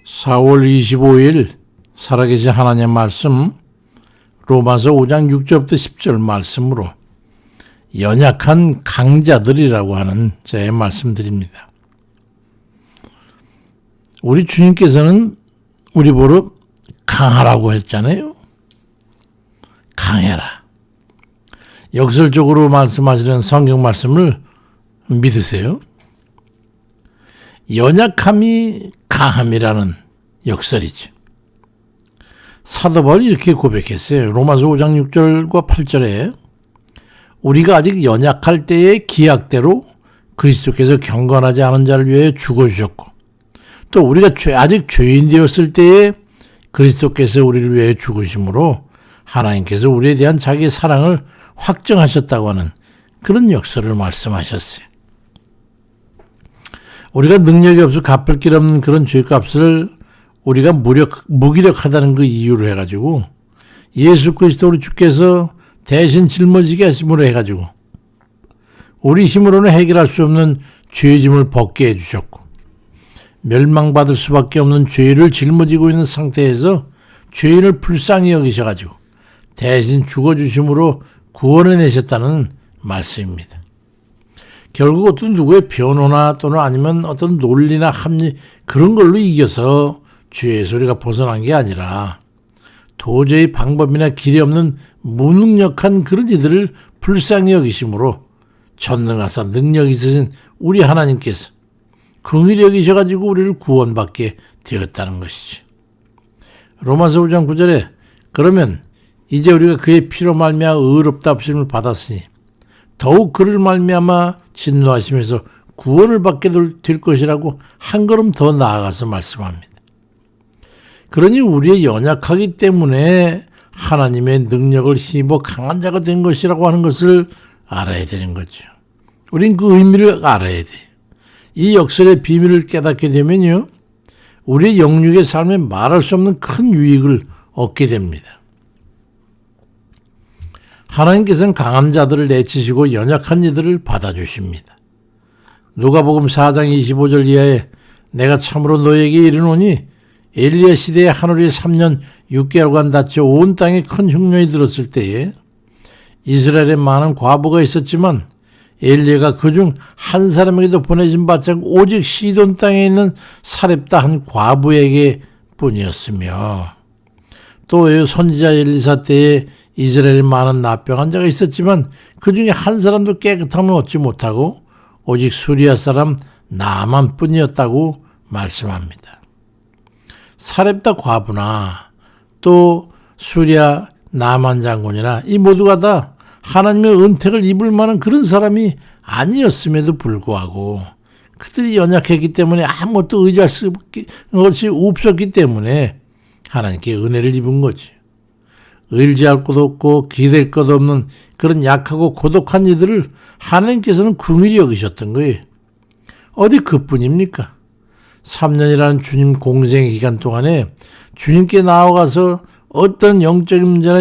4월 25일 살아계신 하나님의 말씀 로마서 5장 6절부터 10절 말씀으로 연약한 강자들이라고 하는 제 말씀드립니다. 우리 주님께서는 우리 보러 강하라고 했잖아요. 강해라. 역설적으로 말씀하시는 성경 말씀을 믿으세요. 연약함이 강함이라는 역설이죠. 사도 바울이 이렇게 고백했어요. 로마서 5장 6절과 8절에 우리가 아직 연약할 때의 기약대로 그리스도께서 경건하지 않은 자를 위해 죽어주셨고 또 우리가 아직 죄인 되었을 때에 그리스도께서 우리를 위해 죽으심으로 하나님께서 우리에 대한 자기의 사랑을 확정하셨다고 하는 그런 역설을 말씀하셨어요. 우리가 능력이 없어 갚을 길 없는 그런 죄값을 우리가 무기력하다는 그 이유로 해가지고 예수 그리스도 우리 주께서 대신 짊어지게 하심으로 해가지고 우리 힘으로는 해결할 수 없는 죄짐을 벗게 해주셨고 멸망받을 수밖에 없는 죄를 짊어지고 있는 상태에서 죄인을 불쌍히 여기셔가지고 대신 죽어주심으로 구원해내셨다는 말씀입니다. 결국 어떤 누구의 변호나 또는 아니면 어떤 논리나 합리 그런 걸로 이겨서 죄에서 우리가 벗어난 게 아니라 도저히 방법이나 길이 없는 무능력한 그런 이들을 불쌍히 여기심으로 전능하사 능력 있으신 우리 하나님께서 긍휼히 여기셔가지고 우리를 구원받게 되었다는 것이죠. 로마서 5장 9절에 그러면 이제 우리가 그의 피로 말미암아 의롭다 하심을 받았으니 더욱 그를 말미암아 진노하시면서 구원을 받게 될 것이라고 한 걸음 더 나아가서 말씀합니다. 그러니 우리의 연약하기 때문에 하나님의 능력을 힘입어 강한 자가 된 것이라고 하는 것을 알아야 되는 거죠. 우린 그 의미를 알아야 돼요. 이 역설의 비밀을 깨닫게 되면요, 우리의 영육의 삶에 말할 수 없는 큰 유익을 얻게 됩니다. 하나님께서는 강한 자들을 내치시고 연약한 이들을 받아주십니다. 누가복음 4장 25절 이하에 내가 참으로 너에게 이르노니 엘리야 시대에 하늘이 3년 6개월간 닫혀 온 땅에 큰 흉년이 들었을 때에 이스라엘에 많은 과부가 있었지만 엘리야가 그중 한 사람에게도 보내진 바짝 오직 시돈 땅에 있는 사렙다 한 과부에게 뿐이었으며 또 선지자 엘리사 때에 이스라엘에 많은 납병한 자가 있었지만 그 중에 한 사람도 깨끗함을 얻지 못하고 오직 수리아 사람 나만 뿐이었다고 말씀합니다. 사렙다 과부나 또 수리아 나만 장군이나 이 모두가 다 하나님의 은택을 입을 만한 그런 사람이 아니었음에도 불구하고 그들이 연약했기 때문에 아무것도 의지할 것이 없었기 때문에 하나님께 은혜를 입은 거지. 의지할 것도 없고 기댈 것도 없는 그런 약하고 고독한 이들을 하나님께서는 긍휼히 여기셨던 거예요. 어디 그뿐입니까? 3년이라는 주님 공생 기간 동안에 주님께 나아가서 어떤 영적인 문제나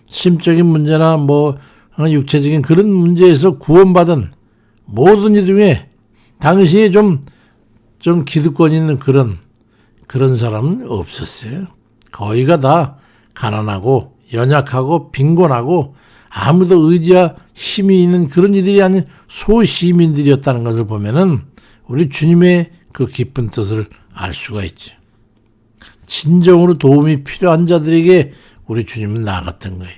심적인 문제나 육체적인 그런 문제에서 구원받은 모든 이 중에 당시에 좀 기득권 있는 그런 사람은 없었어요. 거의가 다 가난하고 연약하고 빈곤하고 아무도 의지와 힘이 있는 그런 이들이 아닌 소시민들이었다는 것을 보면은 우리 주님의 그 깊은 뜻을 알 수가 있죠. 진정으로 도움이 필요한 자들에게 우리 주님은 나아갔던 거예요.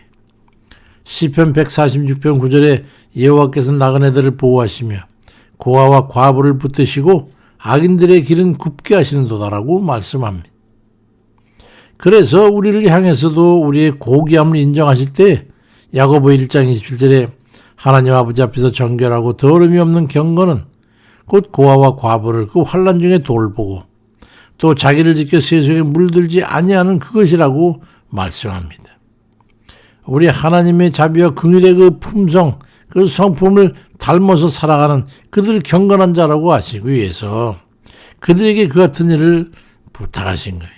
시편 146편 9절에 여호와께서 나그네들을 보호하시며 고아와 과부를 붙드시고 악인들의 길은 굽게 하시는도다라고 말씀합니다. 그래서 우리를 향해서도 우리의 고귀함을 인정하실 때 야고보 1장 27절에 하나님 아버지 앞에서 정결하고 더러움이 없는 경건은 곧 고아와 과부를 그 환난 중에 돌보고 또 자기를 지켜 세속에 물들지 아니하는 그것이라고 말씀합니다. 우리 하나님의 자비와 긍휼의 그 품성, 그 성품을 닮아서 살아가는 그들 경건한 자라고 하시기 위해서 그들에게 그 같은 일을 부탁하신 거예요.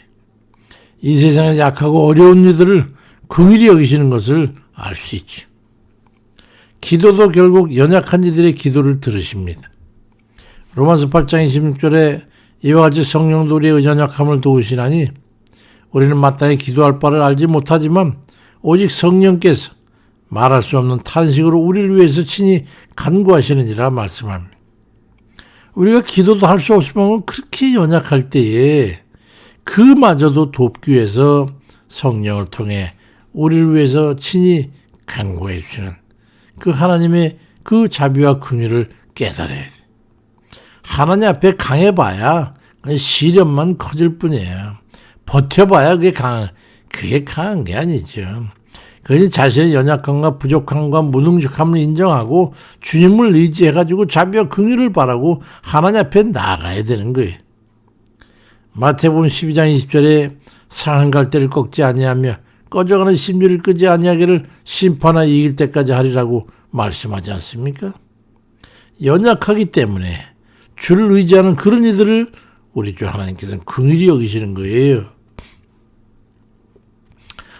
이 세상에 약하고 어려운 이들을 긍휼히 여기시는 것을 알 수 있죠. 기도도 결국 연약한 이들의 기도를 들으십니다. 로마서 8장 26절에 이와 같이 성령도 우리의 연약함을 도우시나니 우리는 마땅히 기도할 바를 알지 못하지만 오직 성령께서 말할 수 없는 탄식으로 우리를 위해서 친히 간구하시느니라 말씀합니다. 우리가 기도도 할 수 없으면 그렇게 연약할 때에 그마저도 돕기 위해서 성령을 통해 우리를 위해서 친히 간구해 주시는 그 하나님의 그 자비와 긍휼을 깨달아야 돼. 하나님 앞에 강해봐야 시련만 커질 뿐이에요. 버텨봐야 그게 강한 게 아니죠. 그것이 자신의 연약함과 부족함과 무능력함을 인정하고 주님을 의지해가지고 자비와 긍휼을 바라고 하나님 앞에 나아가야 되는 거예요. 마태복음 12장 20절에 상한 갈대를 꺾지 아니하며 꺼져가는 심지를 끄지 아니하기를 심판하 이길 때까지 하리라고 말씀하지 않습니까? 연약하기 때문에 주를 의지하는 그런 이들을 우리 주 하나님께서는 긍휼히 여기시는 거예요.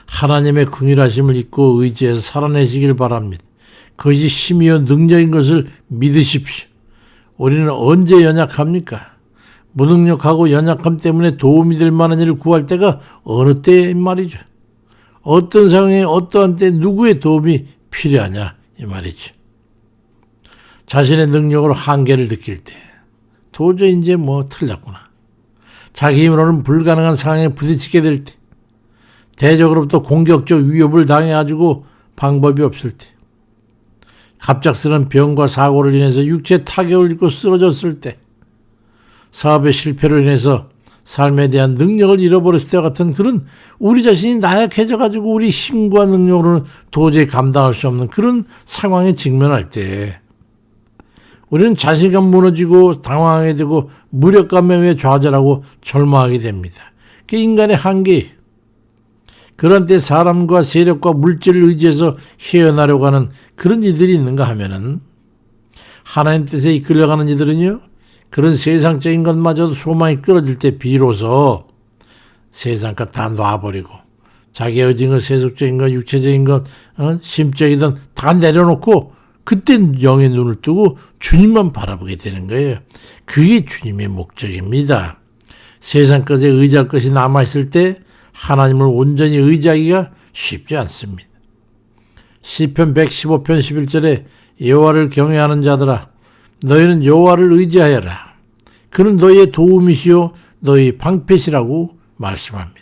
하나님의 긍휼하심을 잊고 의지해서 살아내시길 바랍니다. 그것이 힘이요 능력인 것을 믿으십시오. 우리는 언제 연약합니까? 무능력하고 연약함 때문에 도움이 될 만한 일을 구할 때가 어느 때인 말이죠. 어떤 상황에 어떠한 때 누구의 도움이 필요하냐 이 말이죠. 자신의 능력으로 한계를 느낄 때 도저히 이제 틀렸구나. 자기 힘으로는 불가능한 상황에 부딪히게 될 때 대적으로부터 공격적 위협을 당해가지고 방법이 없을 때 갑작스런 병과 사고를 인해서 육체 타격을 입고 쓰러졌을 때 사업의 실패로 인해서 삶에 대한 능력을 잃어버렸을 때와 같은 그런 우리 자신이 나약해져가지고 우리 힘과 능력으로는 도저히 감당할 수 없는 그런 상황에 직면할 때 우리는 자신감 무너지고 당황하게 되고 무력감에 의해 좌절하고 절망하게 됩니다. 그게 인간의 한계예요. 그런 때 사람과 세력과 물질을 의지해서 헤어나려고 하는 그런 이들이 있는가 하면은 하나님 뜻에 이끌려가는 이들은요 그런 세상적인 것마저도 소망이 끊어질 때 비로소 세상 것 다 놔버리고 자기 의지인 것, 세속적인 것, 육체적인 것, 심적이든 다 내려놓고 그땐 영의 눈을 뜨고 주님만 바라보게 되는 거예요. 그게 주님의 목적입니다. 세상 것에 의지할 것이 남아있을 때 하나님을 온전히 의지하기가 쉽지 않습니다. 시편 115편 11절에 여호와를 경외하는 자들아 너희는 여호와를 의지하여라. 그는 너희의 도움이시요 너희 방패시라고 말씀합니다.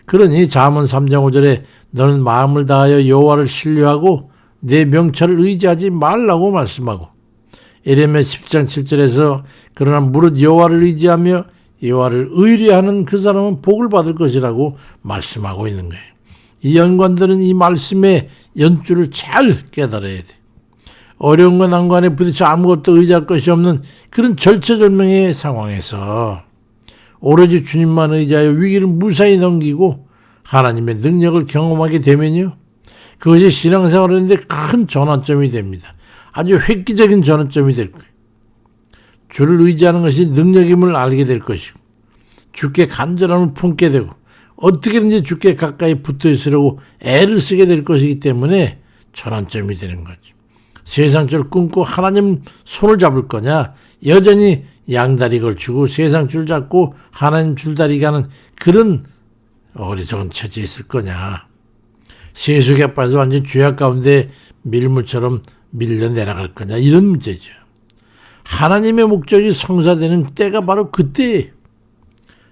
그러니 잠언 3장 5절에 너는 마음을 다하여 여호와를 신뢰하고 내 명철을 의지하지 말라고 말씀하고 예레미야 10장 7절에서 그러나 무릇 여호와를 의지하며 여호와를 의뢰하는 그 사람은 복을 받을 것이라고 말씀하고 있는 거예요. 이 연관들은 이 말씀의 연줄을 잘 깨달아야 돼. 어려운 건 난관에 부딪혀 아무것도 의지할 것이 없는 그런 절체절명의 상황에서 오로지 주님만 의지하여 위기를 무사히 넘기고 하나님의 능력을 경험하게 되면요. 그것이 신앙생활을 하는데 큰 전환점이 됩니다. 아주 획기적인 전환점이 될 거예요. 주를 의지하는 것이 능력임을 알게 될 것이고 주께 간절함을 품게 되고 어떻게든지 주께 가까이 붙어 있으려고 애를 쓰게 될 것이기 때문에 전환점이 되는 거죠. 세상줄 끊고 하나님 손을 잡을 거냐 여전히 양다리 걸치고 세상줄 잡고 하나님 줄다리 가는 그런 어리석은 처지에 있을 거냐. 세속에 빠져 완전 죄악 가운데 밀물처럼 밀려 내려갈 거냐 이런 문제죠. 하나님의 목적이 성사되는 때가 바로 그때예요.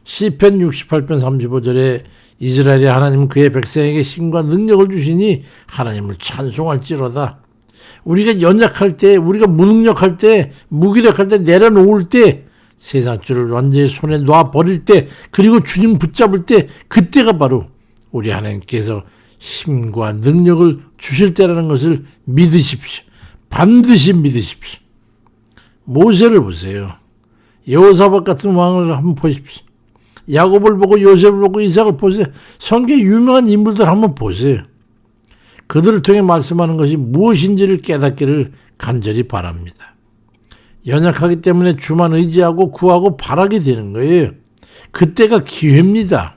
시편 68편 35절에 이스라엘의 하나님은 그의 백성에게 힘과 능력을 주시니 하나님을 찬송할지로다. 우리가 연약할 때 우리가 무능력할 때 무기력할 때 내려놓을 때 세상줄을 완전히 손에 놔버릴 때 그리고 주님 붙잡을 때 그때가 바로 우리 하나님께서 힘과 능력을 주실 때라는 것을 믿으십시오. 반드시 믿으십시오. 모세를 보세요. 여호사밧 같은 왕을 한번 보십시오. 야곱을 보고 요셉을 보고 이삭을 보세요. 성경에 유명한 인물들 한번 보세요. 그들을 통해 말씀하는 것이 무엇인지를 깨닫기를 간절히 바랍니다. 연약하기 때문에 주만 의지하고 구하고 바라게 되는 거예요. 그때가 기회입니다.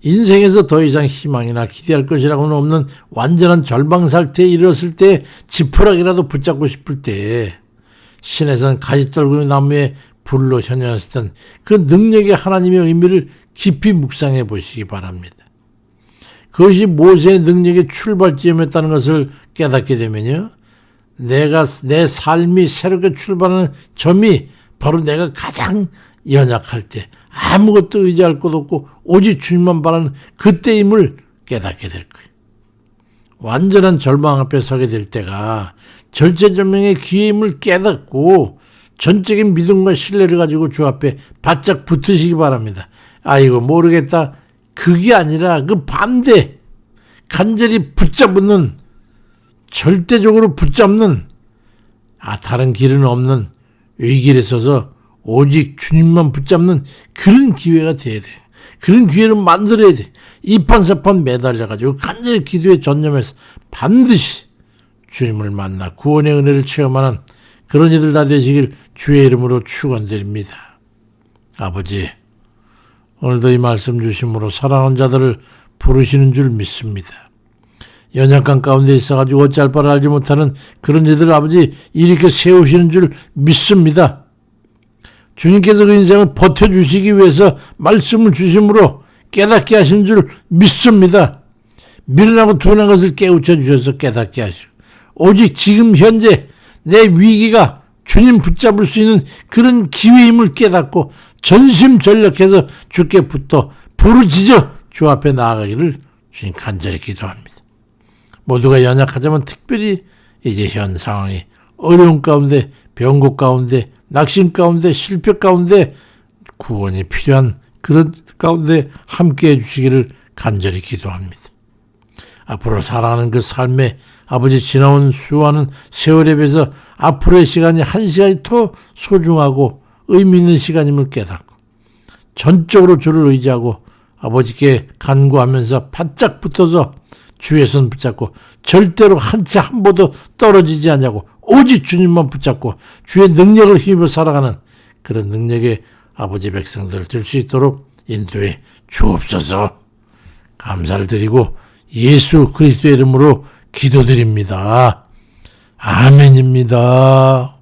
인생에서 더 이상 희망이나 기대할 것이라고는 없는 완전한 절망 상태에 이르렀을 때 지푸라기라도 붙잡고 싶을 때 신에선 가지떨구미 나무에 불로 현현했던 그 능력의 하나님의 의미를 깊이 묵상해 보시기 바랍니다. 그것이 모세의 능력의 출발점이었다는 것을 깨닫게 되면요, 내 삶이 새롭게 출발하는 점이 바로 내가 가장 연약할 때, 아무것도 의지할 것 없고 오직 주님만 바라는 그때임을 깨닫게 될 거예요. 완전한 절망 앞에 서게 될 때가 절체절명의 기회임을 깨닫고 전적인 믿음과 신뢰를 가지고 주 앞에 바짝 붙으시기 바랍니다. 아이고 모르겠다, 그게 아니라 그 반대, 간절히 붙잡는, 절대적으로 붙잡는, 다른 길은 없는 위기에 서서 오직 주님만 붙잡는 그런 기회가 돼야 돼. 그런 기회를 만들어야 돼. 이판사판 매달려가지고 간절히 기도에 전념해서 반드시 주님을 만나 구원의 은혜를 체험하는 그런 이들 다 되시길 주의 이름으로 축원드립니다. 아버지, 오늘도 이 말씀 주심으로 사랑하는 자들을 부르시는 줄 믿습니다. 연약한 가운데 있어가지고 어찌할 바를 알지 못하는 그런 이들을 아버지 이렇게 세우시는 줄 믿습니다. 주님께서 그 인생을 버텨주시기 위해서 말씀을 주심으로 깨닫게 하신 줄 믿습니다. 미련하고 둔한 것을 깨우쳐 주셔서 깨닫게 하시고, 오직 지금 현재 내 위기가 주님 붙잡을 수 있는 그런 기회임을 깨닫고 전심전력해서 주께 붙어 부르짖어 주 앞에 나아가기를 주님 간절히 기도합니다. 모두가 연약하지만 특별히 이제 현 상황이 어려운 가운데, 병고 가운데, 낙심 가운데, 실패 가운데 구원이 필요한 그런 가운데 함께해 주시기를 간절히 기도합니다. 앞으로 살아가는 그 삶에 아버지 지나온 수많은 세월에 비해서 앞으로의 시간이 한 시간이 더 소중하고 의미 있는 시간임을 깨닫고 전적으로 주를 의지하고 아버지께 간구하면서 바짝 붙어서 주의 손 붙잡고 절대로 한 치 한 보도 떨어지지 않냐고 오직 주님만 붙잡고 주의 능력을 힘입어 살아가는 그런 능력의 아버지 백성들 될 수 있도록 인도해 주옵소서. 감사를 드리고 예수 그리스도의 이름으로 기도드립니다. 아멘입니다.